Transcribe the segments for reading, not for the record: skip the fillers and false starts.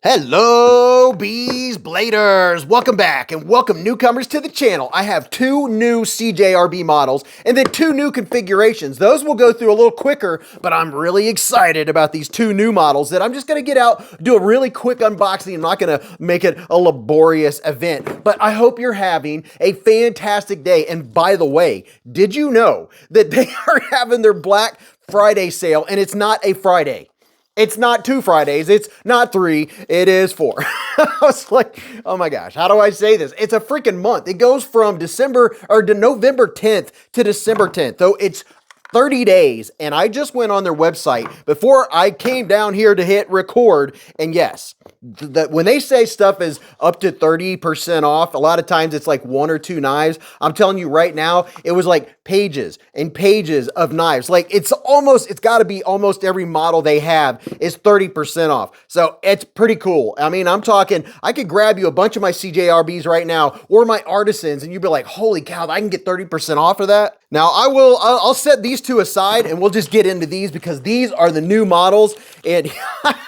Hello, Beez Bladers! Welcome back and welcome newcomers to the channel. I have two new CJRB models and then two new configurations. Those will go through a little quicker, but I'm really excited about these two new models that I'm just going to get out, do a really quick unboxing. I'm not going to make it a laborious event, but I hope you're having a fantastic day. And by the way, did you know that they are having their Black Friday sale and it's not a Friday? It's not 2 Fridays, it's not 3, it is 4. I was like, oh my gosh, how do I say this? It's a freaking month. It goes from November 10th to December 10th. So it's 30 days, and I just went on their website before I came down here to hit record, and yes, when they say stuff is up to 30% off, a lot of times it's like 1 or 2 knives. I'm telling you right now, it was like pages and pages of knives. Like it's got to be almost every model they have is 30% off. So it's pretty cool. I mean, I'm talking, I could grab you a bunch of my CJRBs right now or my Artisans and you'd be like, holy cow, I can get 30% off of that. Now I'll set these two aside and we'll just get into these because these are the new models. And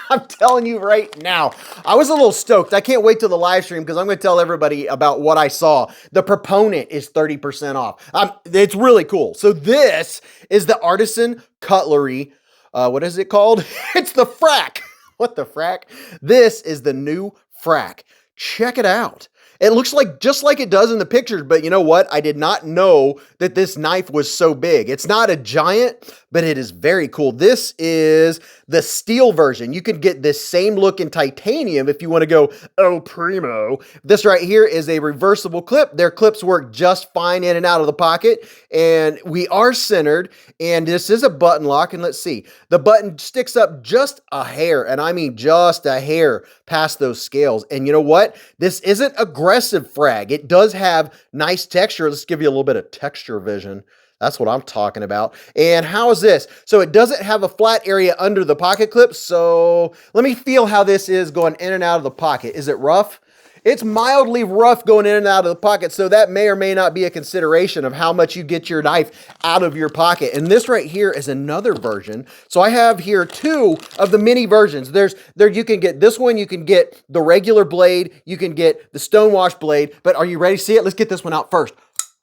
I'm telling you right now, I was a little stoked. I can't wait till the live stream because I'm going to tell everybody about what I saw. The Proponent is 30% off. It's really cool. So this is the Artisan Cutlery. What is it called? It's the Frack. What the frack? This is the new Frack. Check it out. It looks like just like it does in the pictures, but you know what? I did not know that this knife was so big. It's not a giant, but it is very cool. This is the steel version. You can get this same look in titanium if you want to go, oh, primo. This right here is a reversible clip. Their clips work just fine in and out of the pocket, and we are centered, and this is a button lock, and let's see. The button sticks up just a hair, and I mean just a hair past those scales, and you know what? This isn't aggressive frag. It does have nice texture. Let's give you a little bit of texture vision. That's what I'm talking about. And how is this? So it doesn't have a flat area under the pocket clip. So let me feel how this is going in and out of the pocket. Is it rough? It's mildly rough going in and out of the pocket. So that may or may not be a consideration of how much you get your knife out of your pocket. And this right here is another version. So I have here 2 of the mini versions. You can get this one, you can get the regular blade, you can get the stonewash blade. But are you ready to see it? Let's get this one out first.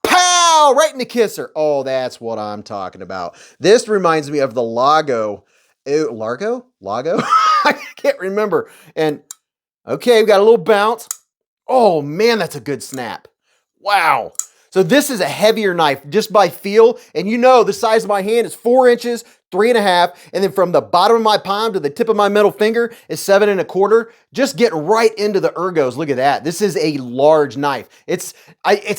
Pow! Right in the kisser. Oh, that's what I'm talking about. This reminds me of the Lago. Largo? I can't remember. And okay, we got a little bounce. Oh man, that's a good snap. Wow. So this is a heavier knife just by feel. And you know, the size of my hand is 4 inches, 3.5. And then from the bottom of my palm to the tip of my middle finger is 7.25. Just get right into the ergos. Look at that. This is a large knife. It's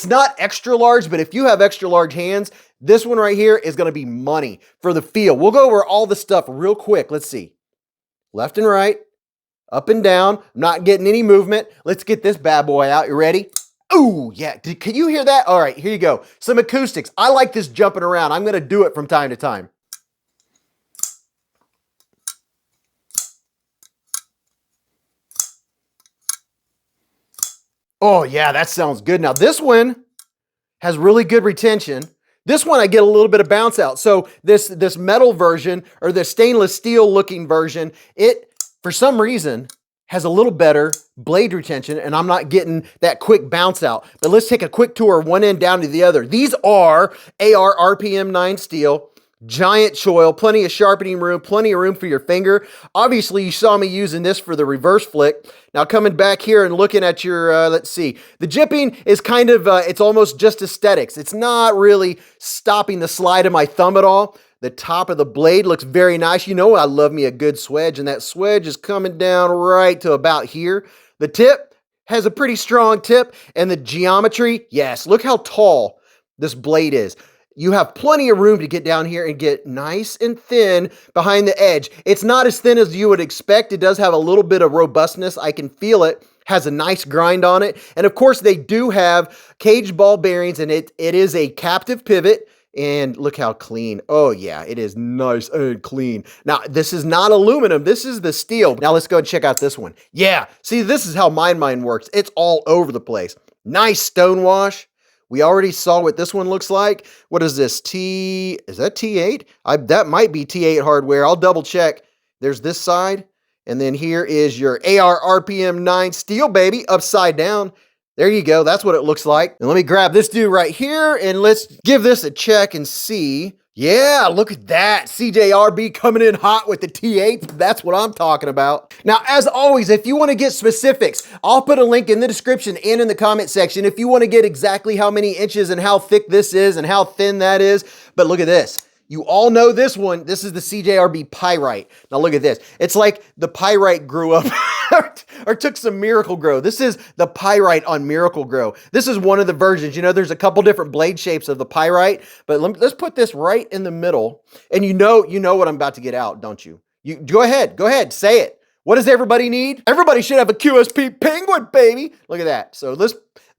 not extra large, but if you have extra large hands, this one right here is going to be money for the feel. We'll go over all the stuff real quick. Let's see. Left and right, up and down. I'm not getting any movement. Let's get this bad boy out. You ready? Ooh, yeah. Can you hear that? All right, here you go. Some acoustics. I like this jumping around. I'm going to do it from time to time. Oh, yeah, that sounds good. Now, this one has really good retention. This one, I get a little bit of bounce out. So this metal version or the stainless steel looking version, it, for some reason, has a little better blade retention, and I'm not getting that quick bounce out. But let's take a quick tour, one end down to the other. These are AR RPM 9 steel, giant choil, plenty of sharpening room, plenty of room for your finger. Obviously, you saw me using this for the reverse flick. Now, coming back here and looking at your, let's see, the jipping is kind of, it's almost just aesthetics. It's not really stopping the slide of my thumb at all. The top of the blade looks very nice. You know, I love me a good swedge, and that swedge is coming down right to about here. The tip has a pretty strong tip, and the geometry, yes, look how tall this blade is. You have plenty of room to get down here and get nice and thin behind the edge. It's not as thin as you would expect. It does have a little bit of robustness. I can feel it. Has a nice grind on it. And of course, they do have cage ball bearings, and it is a captive pivot. And look how clean. Oh yeah, it is nice and clean. Now, this is not aluminum. This is the steel. Now let's go and check out this one. Yeah, see, this is how mine works. It's all over the place. Nice stone wash. We already saw what this one looks like. What is this? Is that T8? That might be T8 hardware. I'll double check. There's this side, And then here is your AR RPM 9 steel, baby, upside down. There you go. That's what it looks like. And let me grab this dude right here and let's give this a check and see. Yeah, look at that. CJRB coming in hot with the T8. That's what I'm talking about. Now, as always, if you want to get specifics, I'll put a link in the description and in the comment section if you want to get exactly how many inches and how thick this is and how thin that is. But look at this. You all know this one. This is the CJRB Pyrite. Now look at this. It's like the Pyrite grew up or took some Miracle Grow. This is the Pyrite on Miracle Grow. This is one of the versions. You know, there's a couple different blade shapes of the Pyrite, but let's put this right in the middle. And you know what I'm about to get out, don't you? You go ahead, say it. What does everybody need? Everybody should have a QSP Penguin, baby. Look at that. So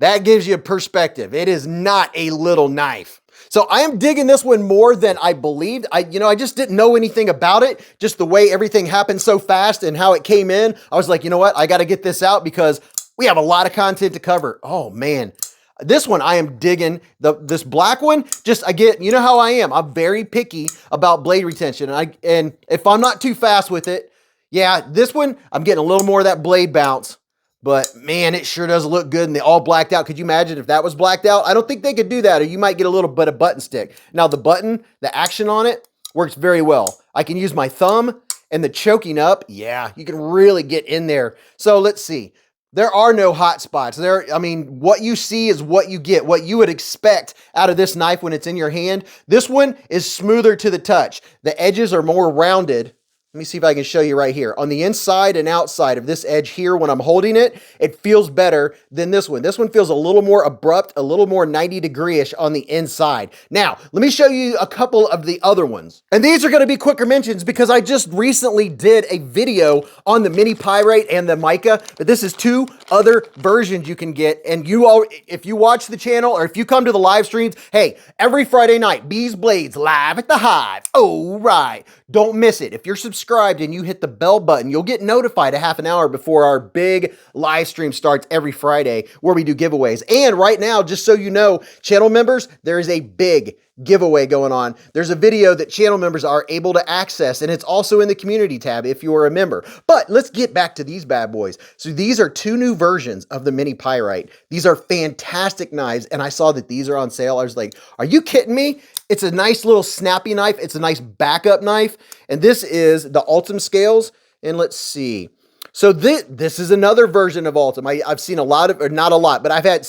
that gives you a perspective. It is not a little knife. So I am digging this one more than I believed. I just didn't know anything about it. Just the way everything happened so fast and how it came in. I was like, you know what? I got to get this out because we have a lot of content to cover. Oh man. This one I am digging. This black one, you know how I am. I'm very picky about blade retention. And if I'm not too fast with it, yeah, this one, I'm getting a little more of that blade bounce. But man, it sure does look good and they all blacked out. Could you imagine if that was blacked out? I don't think they could do that, or you might get a little bit of button stick. Now the action on it works very well. I can use my thumb and the choking up. Yeah, you can really get in there. So let's see. There are no hot spots. What you see is what you get, what you would expect out of this knife when it's in your hand. This one is smoother to the touch. The edges are more rounded. Let me see if I can show you right here. On the inside and outside of this edge here, when I'm holding it, it feels better than this one. This one feels a little more abrupt, a little more 90-degree-ish on the inside. Now, let me show you a couple of the other ones. And these are going to be quicker mentions because I just recently did a video on the mini Pyrite and the Micah, but this is two other versions you can get. And if you watch the channel or if you come to the live streams, hey, every Friday night, Beez Blades live at the Hive. Oh, right. Don't miss it. If you're subscribed and you hit the bell button, you'll get notified a half an hour before our big live stream starts every Friday where we do giveaways. And right now, just so you know, channel members, there is a big giveaway going on. There's a video that channel members are able to access, and it's also in the community tab if you are a member. But let's get back to these bad boys. So these are two new versions of the mini Pyrite. These are fantastic knives, and I saw that these are on sale. I was like, are you kidding me? It's a nice little snappy knife. It's a nice backup knife. And this is the Ultim scales. And let's see. So this is another version of Ultim. I've seen a lot of, or not a lot, but I've had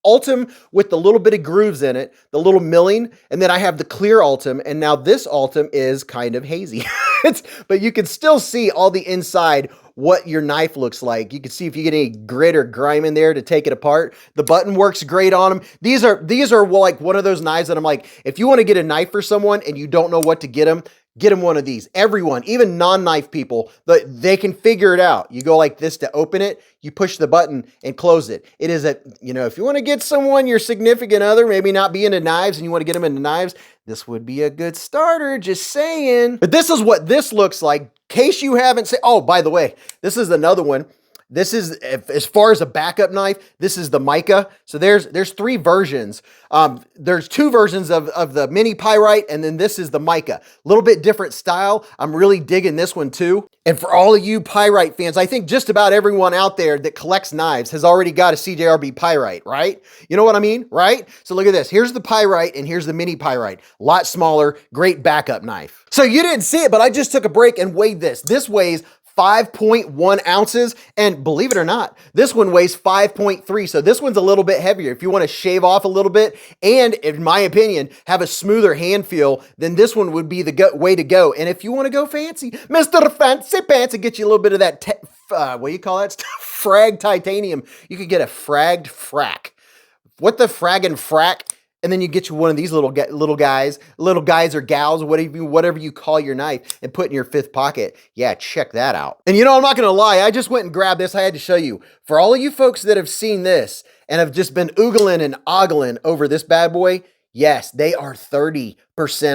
Ultim with the little bit of grooves in it, the little milling, and then I have the clear Ultim, and now this Ultim is kind of hazy. But you can still see all the inside, what your knife looks like. You can see if you get any grit or grime in there to take it apart. The button works great on them. These are like one of those knives that I'm like, if you want to get a knife for someone and you don't know what to get them one of these. Everyone, even non-knife people, they can figure it out. You go like this to open it, you push the button and close it. It is if you want to get someone, your significant other, maybe not be into knives and you want to get them into knives, this would be a good starter, just saying. But this is what this looks like. In case you haven't seen, oh, by the way, this is another one. This is, as far as a backup knife, this is the Micah. So there's three versions. There's two versions of the mini Pyrite, and then this is the Micah. A little bit different style. I'm really digging this one too. And for all of you Pyrite fans, I think just about everyone out there that collects knives has already got a CJRB Pyrite, right? You know what I mean, right? So look at this. Here's the Pyrite and here's the mini Pyrite. A lot smaller, great backup knife. So you didn't see it, but I just took a break and weighed this. This weighs 5.1 ounces. And believe it or not, this one weighs 5.3. So this one's a little bit heavier. If you want to shave off a little bit and, in my opinion, have a smoother hand feel, then this one would be the way to go. And if you want to go fancy, Mr. Fancy Pants, and get you a little bit of that, what do you call that stuff? Frag titanium. You could get a fragged frack. What the fraggin' frack? And then you get you one of these little guys or gals, whatever you call your knife, and put in your fifth pocket. Yeah, check that out. And I'm not gonna lie, I just went and grabbed this. I had to show you. For all of you folks that have seen this and have just been oogling and ogling over this bad boy, yes, they are 30%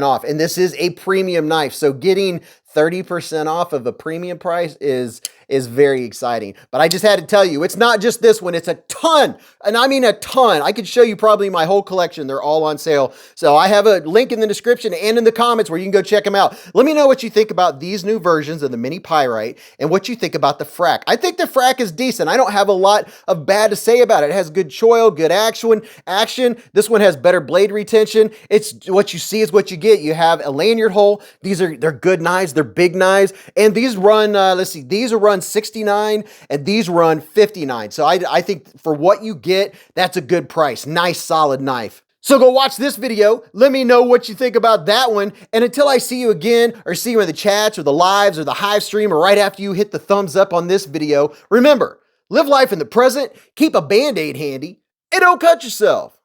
off. And this is a premium knife. So getting 30% off of a premium price is is very exciting. But I just had to tell you, it's not just this one, it's a ton, and I mean a ton. I could show you probably my whole collection. They're all on sale. So I have a link in the description and in the comments where you can go check them out. Let me know what you think about these new versions of the mini Pyrite and what you think about the Frack. I think the Frack is decent. I don't have a lot of bad to say about it. It has good choil, good action. This one has better blade retention. It's what you see is what you get. You have a lanyard hole. They're good knives. They're big knives. And these run, let's see, these are run 69 and these run 59. So I think for what you get, that's a good price. Nice, solid knife. So go watch this video. Let me know what you think about that one. And until I see you again, or see you in the chats or the lives or the hive stream, or right after you hit the thumbs up on this video, remember, live life in the present, keep a Band-Aid handy, and don't cut yourself.